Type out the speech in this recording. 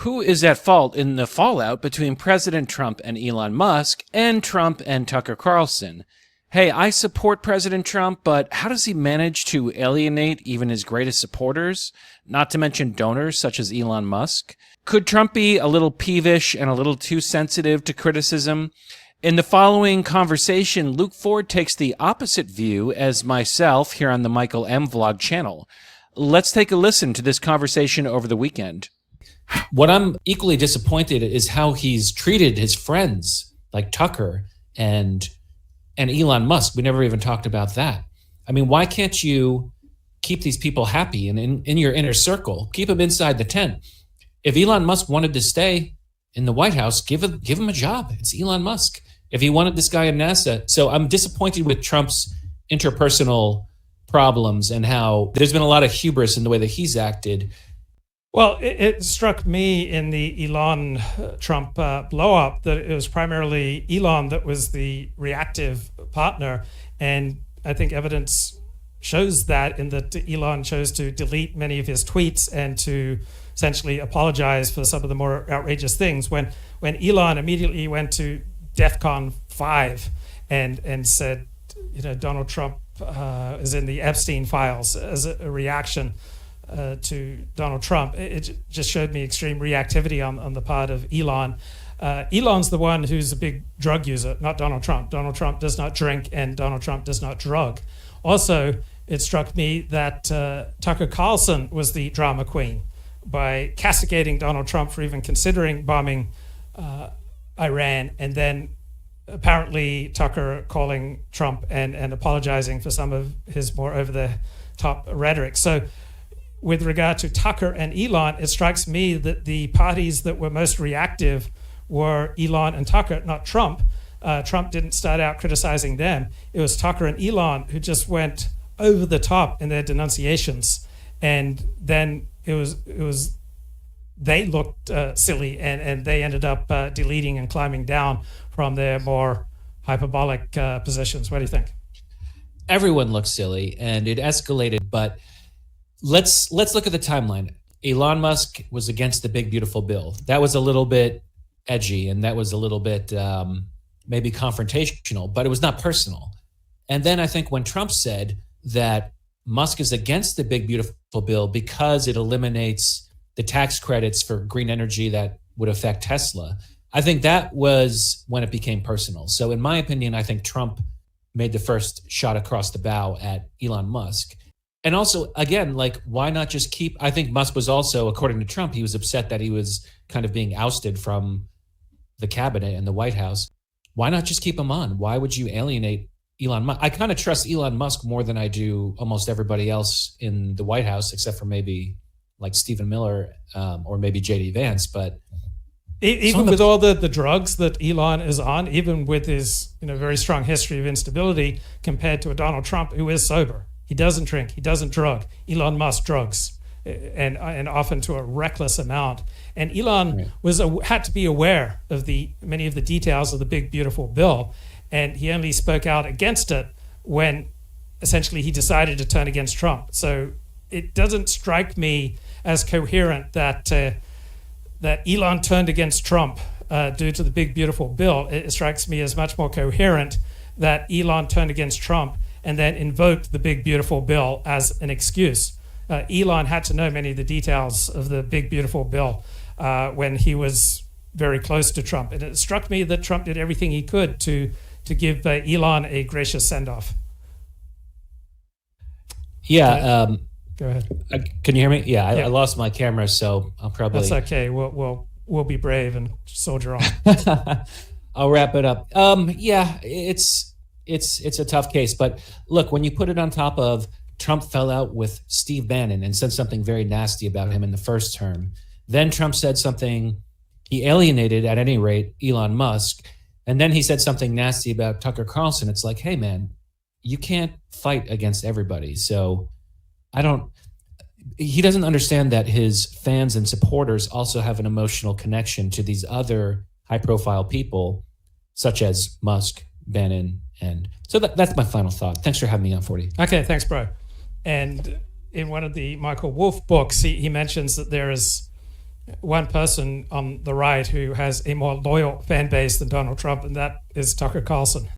Who is at fault in the fallout between President Trump and Elon Musk and Trump and Tucker Carlson? Hey, I support President Trump, but how does he manage to alienate even his greatest supporters, not to mention donors such as Elon Musk? Could Trump be a little peevish and a little too sensitive to criticism? In the following conversation, Luke Ford takes the opposite view as myself here on the Michael M. Vlog channel. Let's take a listen to this conversation over the weekend. What I'm equally disappointed is how he's treated his friends like Tucker and Elon Musk. We never even talked about that. I mean, why can't you keep these people happy and in your inner circle? Keep them inside the tent. If Elon Musk wanted to stay in the White House, give him a job. It's Elon Musk. If he wanted this guy in NASA. So I'm disappointed with Trump's interpersonal problems and how there's been a lot of hubris in the way that he's acted. Well, it struck me in the Elon Trump blow-up that it was primarily Elon that was the reactive partner. And I think evidence shows that in that Elon chose to delete many of his tweets and to essentially apologize for some of the more outrageous things. When Elon immediately went to DEFCON 5 and said, Donald Trump is in the Epstein files as a reaction to Donald Trump, it just showed me extreme reactivity on the part of Elon. Elon's the one who's a big drug user, not Donald Trump. Donald Trump does not drink and Donald Trump does not drug. Also, it struck me that Tucker Carlson was the drama queen by castigating Donald Trump for even considering bombing Iran, and then apparently Tucker calling Trump and apologizing for some of his more over-the-top rhetoric. So with regard to Tucker and Elon, it strikes me that the parties that were most reactive were Elon and Tucker, not Trump. Trump didn't start out criticizing them. It was Tucker and Elon who just went over the top in their denunciations. And then it was they looked silly and they ended up deleting and climbing down from their more hyperbolic positions. What do you think? Everyone looked silly and it escalated, but let's look at the timeline. Elon Musk was against the big, beautiful bill. That was a little bit edgy and that was a little bit maybe confrontational, but it was not personal. And then I think when Trump said that Musk is against the big, beautiful bill because it eliminates the tax credits for green energy that would affect Tesla, I think that was when it became personal. So in my opinion, I think Trump made the first shot across the bow at Elon Musk. And also, again, why not just I think Musk was also, according to Trump, he was upset that he was kind of being ousted from the cabinet and the White House. Why not just keep him on? Why would you alienate Elon Musk? I kind of trust Elon Musk more than I do almost everybody else in the White House, except for maybe like Stephen Miller or maybe J.D. Vance. But even with all the drugs that Elon is on, even with his very strong history of instability compared to a Donald Trump who is sober. He doesn't drink, he doesn't drug. Elon Musk drugs, and often to a reckless amount. And Elon had to be aware of many of the details of the big, beautiful bill, and he only spoke out against it when essentially he decided to turn against Trump. So it doesn't strike me as coherent that Elon turned against Trump due to the big, beautiful bill. It strikes me as much more coherent that Elon turned against Trump and then invoked the big, beautiful bill as an excuse. Elon had to know many of the details of the big, beautiful bill when he was very close to Trump. And it struck me that Trump did everything he could to give Elon a gracious send-off. Yeah. Go ahead. Can you hear me? Yeah, I lost my camera, so I'll probably... That's okay. We'll be brave and soldier on. I'll wrap it up. Yeah, it's a tough case. But look, when you put it on top of Trump fell out with Steve Bannon and said something very nasty about him in the first term, then Trump said something, he alienated, at any rate, Elon Musk, and then he said something nasty about Tucker Carlson. It's like, hey, man, you can't fight against everybody. So he doesn't understand that his fans and supporters also have an emotional connection to these other high-profile people, such as Musk, Bannon, and so that's my final thought. Thanks for having me on, 40. Okay, thanks, bro. And in one of the Michael Wolff books, he mentions that there is one person on the right who has a more loyal fan base than Donald Trump, and that is Tucker Carlson.